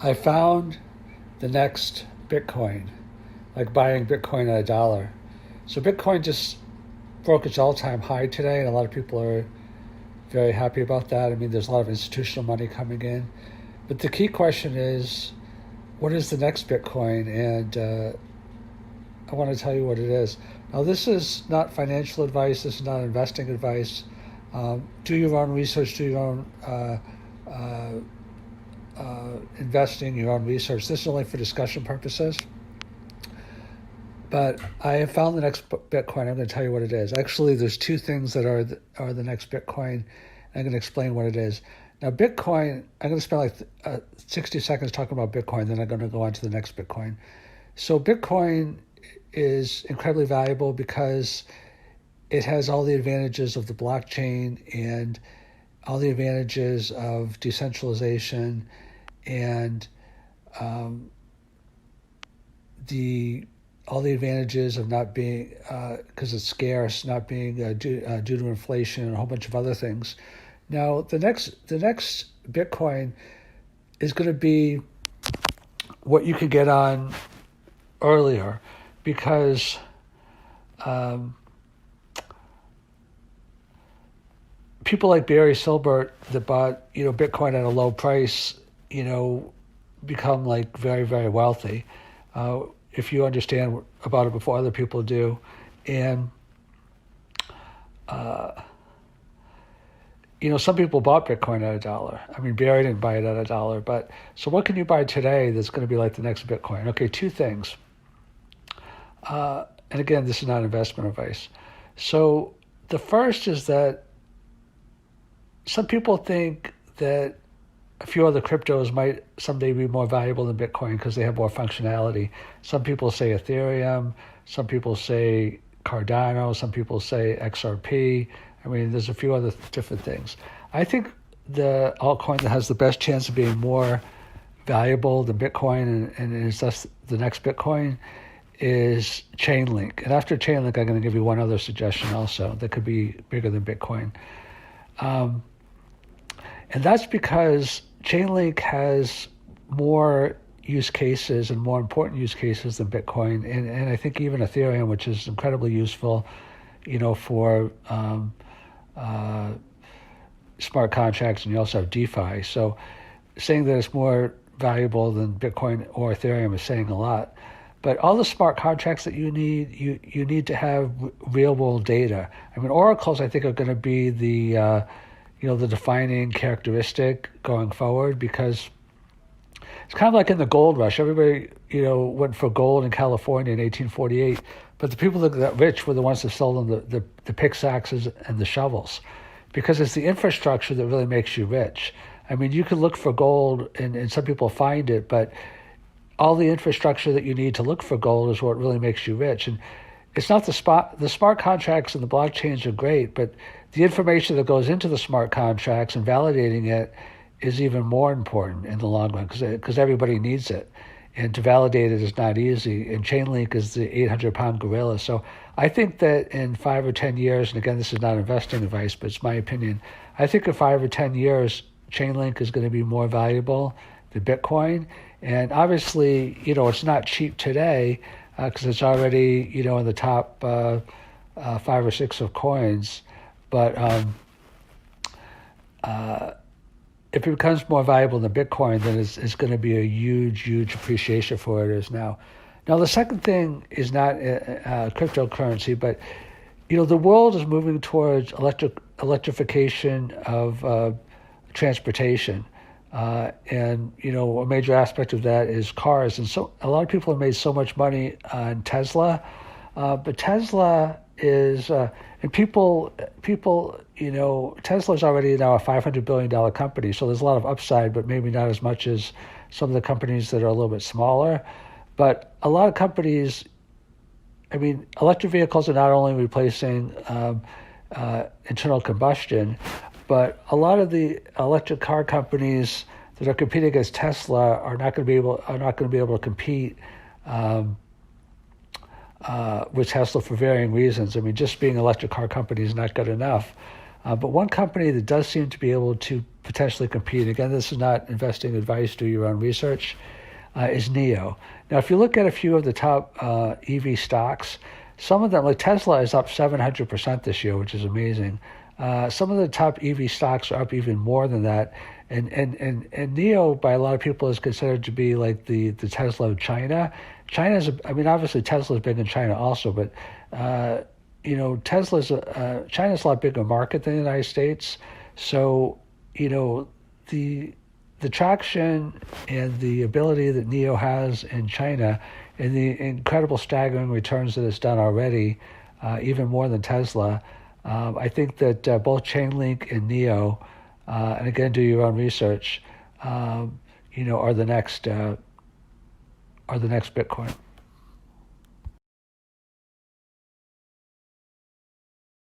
I found the next Bitcoin, like buying Bitcoin at $1. So Bitcoin just broke its all-time high today, and a lot of people are very happy about that. I mean, there's a lot of institutional money coming in. But the key question is, what is the next Bitcoin? And I want to tell you what it is. Now, this is not financial advice. This is not investing advice. Do your own research. Do your own investing, your own research. This is only for discussion purposes. But I have found the next Bitcoin. I'm going to tell you what it is. Actually, there's two things that are the next Bitcoin. I'm going to explain what it is. Now, Bitcoin, I'm going to spend like 60 seconds talking about Bitcoin, then I'm going to go on to the next Bitcoin. So Bitcoin is incredibly valuable because it has all the advantages of the blockchain and all the advantages of decentralization and all the advantages of not being, because it's scarce, not being due to inflation and a whole bunch of other things. Now, the next Bitcoin is going to be what you could get on earlier, because people like Barry Silbert that bought Bitcoin at a low price, become like very, very wealthy. If you understand about it before other people do. And, some people bought Bitcoin at $1. I mean, Barry didn't buy it at $1, but so what can you buy today that's going to be like the next Bitcoin? Okay, two things. And again, this is not investment advice. So the first is that some people think that a few other cryptos might someday be more valuable than Bitcoin because they have more functionality. Some people say Ethereum, some people say Cardano, some people say XRP. I mean, there's a few other different things. I think the altcoin that has the best chance of being more valuable than Bitcoin and is thus the next Bitcoin is Chainlink. And after Chainlink, I'm going to give you one other suggestion also that could be bigger than Bitcoin. And that's because Chainlink has more use cases and more important use cases than Bitcoin, and I think even Ethereum, which is incredibly useful, for smart contracts, and you also have DeFi. So saying that it's more valuable than Bitcoin or Ethereum is saying a lot. But all the smart contracts that you need, you need to have real world data. I mean, oracles, I think, are going to be the defining characteristic going forward, because it's kind of like in the gold rush. Everybody, went for gold in California in 1848, but the people that got rich were the ones that sold them the pickaxes and the shovels, because it's the infrastructure that really makes you rich. I mean, you can look for gold, and some people find it, but all the infrastructure that you need to look for gold is what really makes you rich. And it's not the smart contracts and the blockchains are great, but the information that goes into the smart contracts and validating it is even more important in the long run, because everybody needs it. And to validate it is not easy. And Chainlink is the 800-pound gorilla. So I think that in 5 or 10 years, and again, this is not investing advice, but it's my opinion, I think in 5 or 10 years, Chainlink is going to be more valuable than Bitcoin. And obviously, it's not cheap today, because it's already, in the top 5 or 6 of coins. But if it becomes more valuable than Bitcoin, then it's going to be a huge, huge appreciation for it is now. Now, the second thing is not cryptocurrency, but the world is moving towards electrification of transportation. And a major aspect of that is cars. And so a lot of people have made so much money on Tesla, but Tesla is, and people, Tesla's already now a $500 billion company. So there's a lot of upside, but maybe not as much as some of the companies that are a little bit smaller. But a lot of companies, electric vehicles are not only replacing internal combustion, but a lot of the electric car companies that are competing against Tesla are not going to be able to compete with Tesla for varying reasons. Just being an electric car company is not good enough. But one company that does seem to be able to potentially compete, again, this is not investing advice, do your own research, is NIO. Now, if you look at a few of the top EV stocks, some of them, like Tesla, is up 700% this year, which is amazing. Some of the top EV stocks are up even more than that. And NIO, by a lot of people, is considered to be like the Tesla of China. Obviously Tesla's big in China also, but China's a lot bigger market than the United States. So, the traction and the ability that NIO has in China and the incredible staggering returns that it's done already, even more than Tesla, I think that both Chainlink and NIO, and again, do your own research, are the next Bitcoin.